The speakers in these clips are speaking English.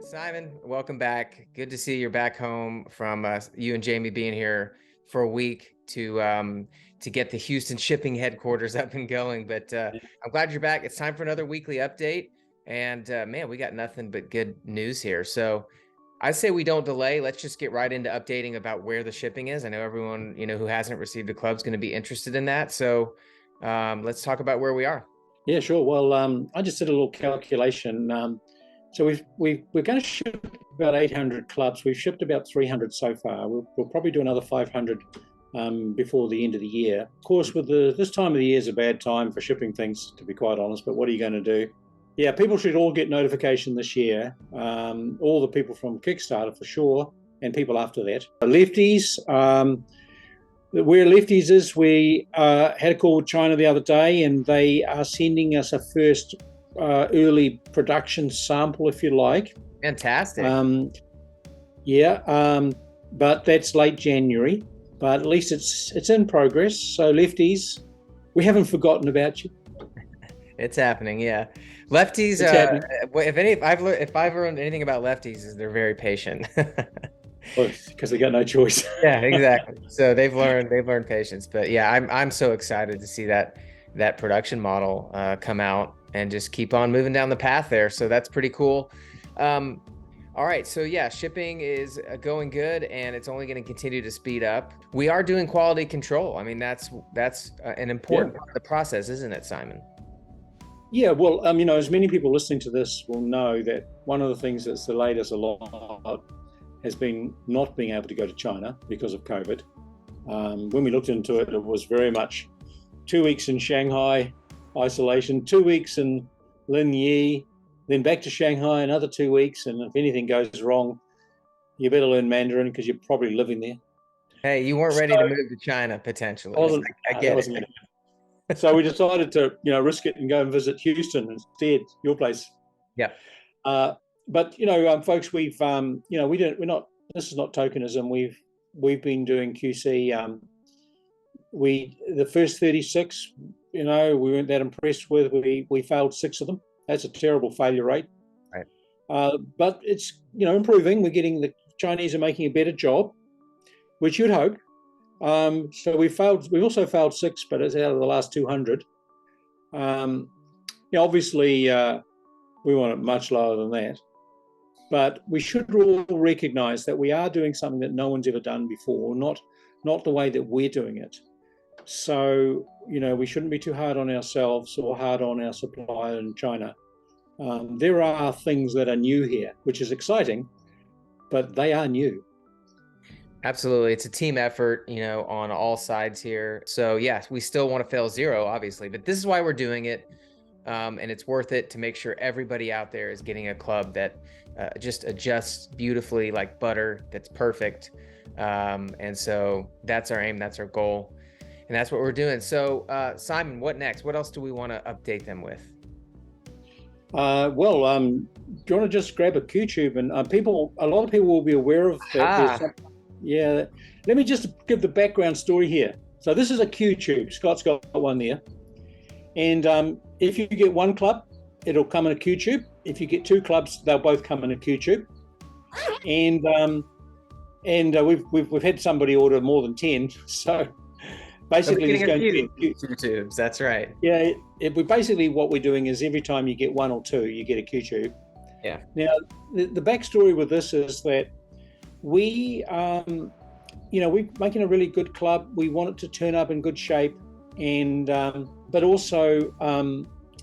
Simon, welcome back. Good to see you're back home from you and Jamie being here for a week to get the Houston shipping headquarters up and going. But I'm glad you're back. It's time for another weekly update, and man, we got nothing but good news here. So I say we don't delay. Let's just get right into updating about where the shipping is. I know everyone who hasn't received a club is going to be interested in that. So let's talk about where we are. Yeah, sure. Well, I just did a little calculation. So we're going to ship about 800 clubs. We've shipped about 300 so far. We'll probably do another 500 before the end of the year. Of course, with this time of the year is a bad time for shipping things, to be quite honest. But what are you going to do? Yeah, people should all get notification this year. All the people from Kickstarter for sure, and people after that. Lefties. Where Lefties is, we had a call with China the other day, and they are sending us a first early production sample, if you like. Fantastic. But that's late January. But at least it's in progress. So Lefties, we haven't forgotten about you. It's happening, yeah. Lefties. If I've learned anything about lefties, is they're very patient. Because they got no choice. Yeah, exactly. So they've learned patience. But yeah, I'm so excited to see that production model come out and just keep on moving down the path there. So that's pretty cool. All right, so yeah, shipping is going good, and it's only going to continue to speed up. We are doing quality control. I mean, that's an important part of the process, isn't it, Simon? Yeah, well, as many people listening to this will know, that one of the things that's delayed us a lot has been not being able to go to China because of COVID. When we looked into it, it was very much 2 weeks in Shanghai isolation, 2 weeks in Linyi, then back to Shanghai another 2 weeks. And if anything goes wrong, you better learn Mandarin because you're probably living there. Hey, you weren't ready to move to China potentially. I get it. So we decided to, risk it and go and visit Houston instead, your place. Yeah. But folks, we're not. This is not tokenism. We've been doing QC. The first 36, we weren't that impressed with. We failed 6 of them. That's a terrible failure rate. Right. But it's improving. We're getting the Chinese are making a better job, which you'd hope. So we failed. We've also failed 6, but it's out of the last 200. Obviously, we want it much lower than that. But we should all recognize that we are doing something that no one's ever done before, not the way that we're doing it. So, we shouldn't be too hard on ourselves or hard on our supplier in China. There are things that are new here, which is exciting, but they are new. Absolutely. It's a team effort, on all sides here. So yes, we still want to fail 0, obviously, but this is why we're doing it. And it's worth it to make sure everybody out there is getting a club that just adjusts beautifully like butter, that's perfect. And so that's our aim, that's our goal, and that's what we're doing. So Simon, what next? What else do we want to update them with? Do you want to just grab a Q-tube? And a lot of people will be aware of that. Yeah, let me just give the background story here. So this is a Q-tube. Scott's got one there. And if you get 1 club, it'll come in a Q-tube. If you get 2 clubs, they'll both come in a Q-tube. And we've had somebody order more than 10. So basically, he's going to get Q-tubes. That's right. Yeah, basically what we're doing is every time you get 1 or 2, you get a Q-tube. Yeah. Now, the backstory with this is that we're making a really good club. We want it to turn up in good shape, and but also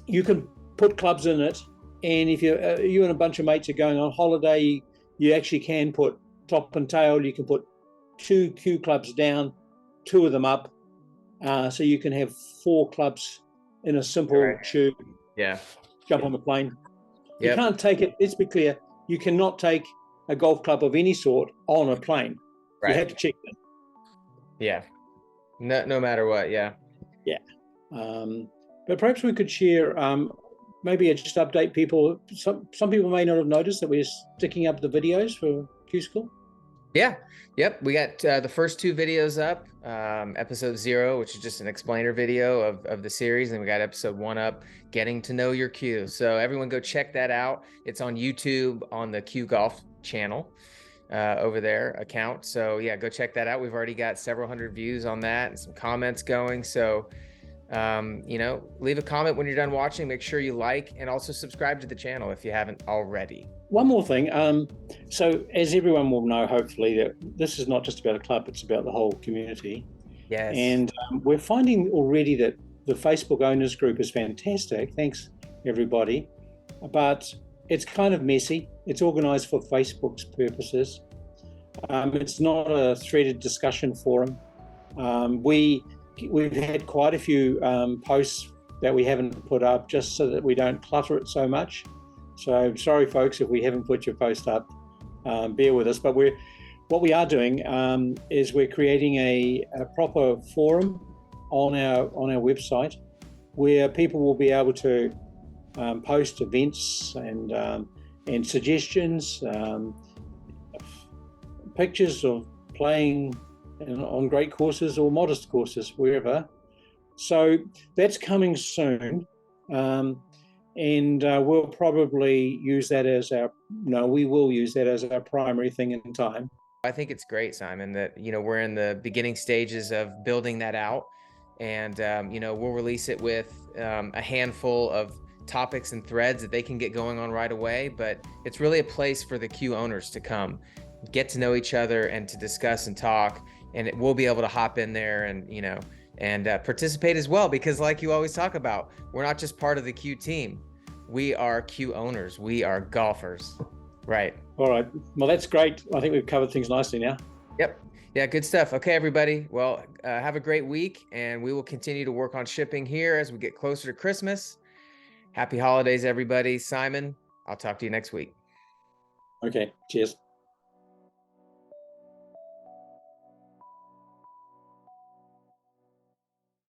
you can put clubs in it. And if you and a bunch of mates are going on holiday, you actually can put top and tail. You can put 2 Q clubs down, 2 of them up, so you can have 4 clubs in a simple tube. Yeah. Jump on the plane. Yep. You can't take it. Let's be clear. You cannot take a golf club of any sort on a plane. Right. You have to check them. Yeah. No matter what. Yeah. Yeah. But perhaps we could share, maybe just update people. Some people may not have noticed that we're sticking up the videos for Q School. Yeah. Yep. We got the first 2 videos up. Episode 0, which is just an explainer video of the series, and we got episode 1 up, getting to know your cue. So everyone go check that out. It's on YouTube on the Cue Golf channel over there account. So yeah, go check that out. We've already got several hundred views on that and some comments going. So leave a comment when you're done watching. Make sure you like and also subscribe to the channel if you haven't already. One more thing. So as everyone will know, hopefully, that this is not just about a club, it's about the whole community. Yes. And we're finding already that the Facebook owners group is fantastic. Thanks, everybody. But it's kind of messy. It's organized for Facebook's purposes. It's not a threaded discussion forum. We've had quite a few posts that we haven't put up just so that we don't clutter it so much. So sorry, folks, if we haven't put your post up. Bear with us. But what we are doing is we're creating a proper forum on our website where people will be able to post events and suggestions, pictures of playing on great courses or modest courses, wherever. So that's coming soon. And we'll probably use that as we will use that as our primary thing in time. I think it's great, Simon, that, we're in the beginning stages of building that out. And, we'll release it with a handful of topics and threads that they can get going on right away. But it's really a place for the Cue owners to come, get to know each other and to discuss and talk. And we'll be able to hop in there and, participate as well, because like you always talk about, we're not just part of the Cue team. We are Cue owners. We are golfers. Right. All right. Well, that's great. I think we've covered things nicely now. Yep. Yeah, good stuff. Okay, everybody. Well, have a great week, and we will continue to work on shipping here as we get closer to Christmas. Happy holidays, everybody. Simon, I'll talk to you next week. Okay. Cheers.